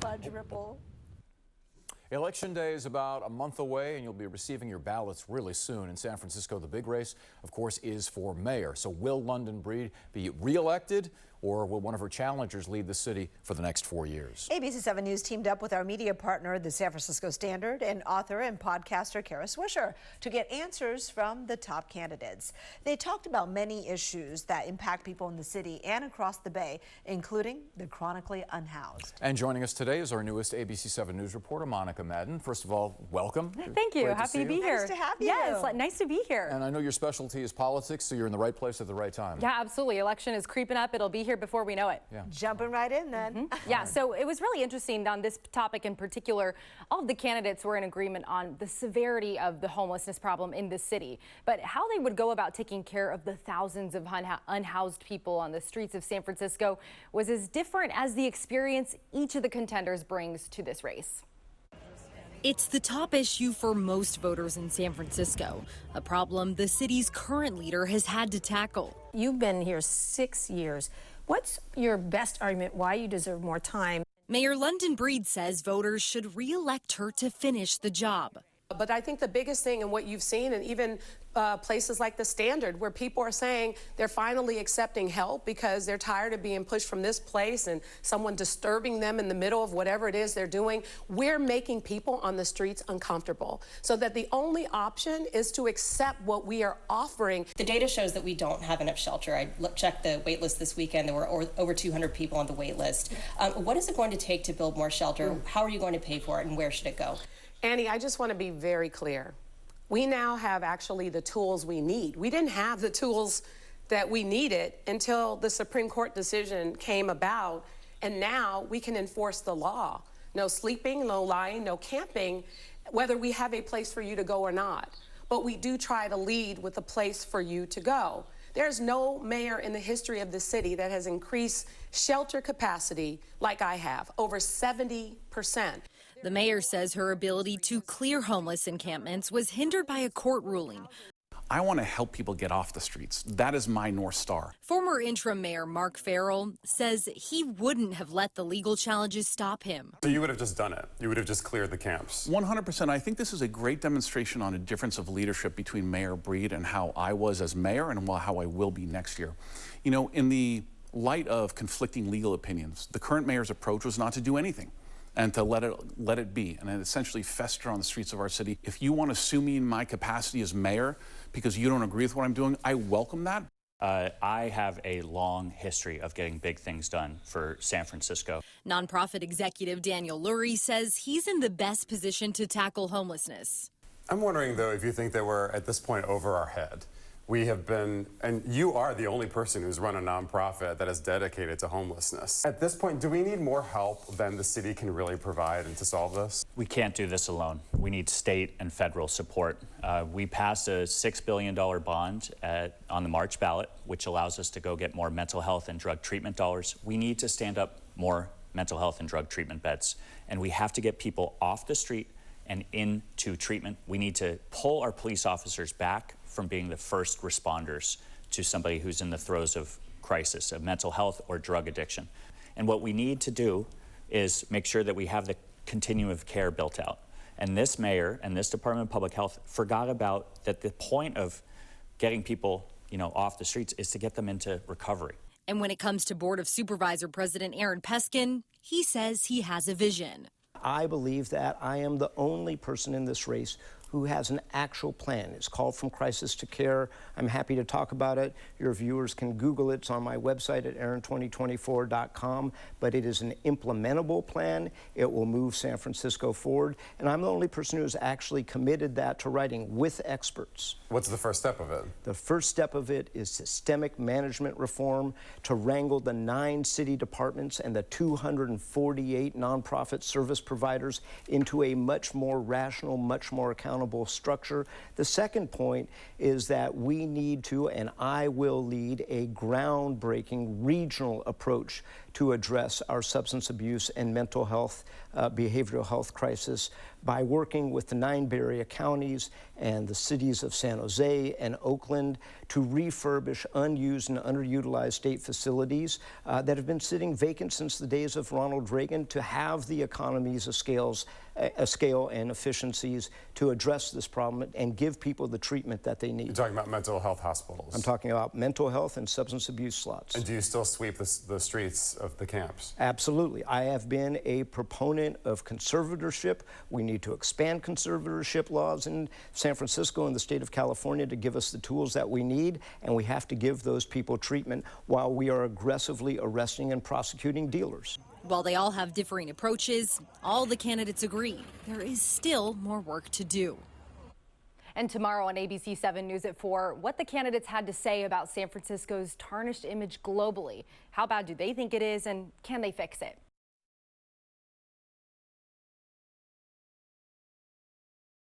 fudge ripple. Election day is about a month away, and you'll be receiving your ballots really soon. In San Francisco, the big race, of course, is for mayor. So will London Breed be re-elected, or will one of her challengers lead the city for the next 4 years? ABC 7 News teamed up with our media partner, the San Francisco Standard, and author and podcaster Kara Swisher to get answers from the top candidates. They talked about many issues that impact people in the city and across the Bay, including the chronically unhoused. And joining us today is our newest ABC 7 News reporter, Monica Madden. First of all, welcome. Thank you. Great Happy to be here. Nice to have you. Yes, nice to be here. And I know your specialty is politics, so you're in the right place at the right time. Yeah, absolutely. Election is creeping up. It'll be here before we know it. Yeah. Jumping right in then. Yeah, so it was really interesting on this topic in particular. All of the candidates were in agreement on the severity of the homelessness problem in the city, but how they would go about taking care of the thousands of unhoused people on the streets of San Francisco was as different as the experience each of the contenders brings to this race. It's the top issue for most voters in San Francisco, a problem the city's current leader has had to tackle. You've been here 6 years. What's your best argument why you deserve more time? Mayor London Breed says voters should re-elect her to finish the job. But I think the biggest thing and what you've seen, and even places like the Standard, where people are saying they're finally accepting help because they're tired of being pushed from this place and someone disturbing them in the middle of whatever it is they're doing. We're making people on the streets uncomfortable, so that the only option is to accept what we are offering. The data shows that we don't have enough shelter. I checked the wait list this weekend. There were over 200 people on the wait list. What is it going to take to build more shelter? How are you going to pay for it, and where should it go? Annie, I just want to be very clear. We now have actually the tools we need. We didn't have the tools that we needed until the Supreme Court decision came about, and now we can enforce the law. No sleeping, no lying, no camping, whether we have a place for you to go or not. But we do try to lead with a place for you to go. There's no mayor in the history of the city that has increased shelter capacity like I have, over 70%. The mayor says her ability to clear homeless encampments was hindered by a court ruling. I want to help people get off the streets. That is my North Star. Former interim mayor Mark Farrell says he wouldn't have let the legal challenges stop him. So you would have just done it? You would have just cleared the camps? 100%. I think this is a great demonstration on a difference of leadership between Mayor Breed and how I was as mayor and how I will be next year. You know, in the light of conflicting legal opinions, the current mayor's approach was not to do anything and to let it be, and essentially fester on the streets of our city. If you want to sue me in my capacity as mayor because you don't agree with what I'm doing, I welcome that. I have a long history of getting big things done for San Francisco. Nonprofit executive Daniel Lurie says he's in the best position to tackle homelessness. I'm wondering, though, if you think that we're at this point over our head. We have been, and you are the only person who's run a nonprofit that is dedicated to homelessness. At this point, do we need more help than the city can really provide and to solve this? We can't do this alone. We need state and federal support. We passed a $6 billion bond on the March ballot, which allows us to go get more mental health and drug treatment dollars. We need to stand up more mental health and drug treatment beds, and we have to get people off the street and into treatment. We need to pull our police officers back from being the first responders to somebody who's in the throes of crisis, of mental health or drug addiction. And what we need to do is make sure that we have the continuum of care built out. And this mayor and this Department of Public Health forgot about that the point of getting people, off the streets is to get them into recovery. And when it comes to Board of Supervisor President Peskin, he says he has a vision. I believe that I am the only person in this race who has an actual plan. It's called From Crisis to Care. I'm happy to talk about it. Your viewers can Google it. It's on my website at aaron2024.com. But it is an implementable plan. It will move San Francisco forward. And I'm the only person who has actually committed that to writing with experts. What's the first step of it? The first step of it is systemic management reform to wrangle the 9 city departments and the 248 nonprofit service providers into a much more rational, much more accountable structure. The second point is that we need to, and I will lead, a groundbreaking regional approach to address our substance abuse and mental health, behavioral health crisis by working with the 9 Bay Area counties and the cities of San Jose and Oakland to refurbish unused and underutilized state facilities that have been sitting vacant since the days of Ronald Reagan, to have the economies of scale and efficiencies to address this problem and give people the treatment that they need. You're talking about mental health hospitals. I'm talking about mental health and substance abuse slots. And do you still sweep the streets of the camps? Absolutely. I have been a proponent of conservatorship. We need to expand conservatorship laws in San Francisco and the state of California to give us the tools that we need, and we have to give those people treatment while we are aggressively arresting and prosecuting dealers. While they all have differing approaches, all the candidates agree there is still more work to do. And tomorrow on ABC 7 News at 4, what the candidates had to say about San Francisco's tarnished image globally. How bad do they think it is, and can they fix it?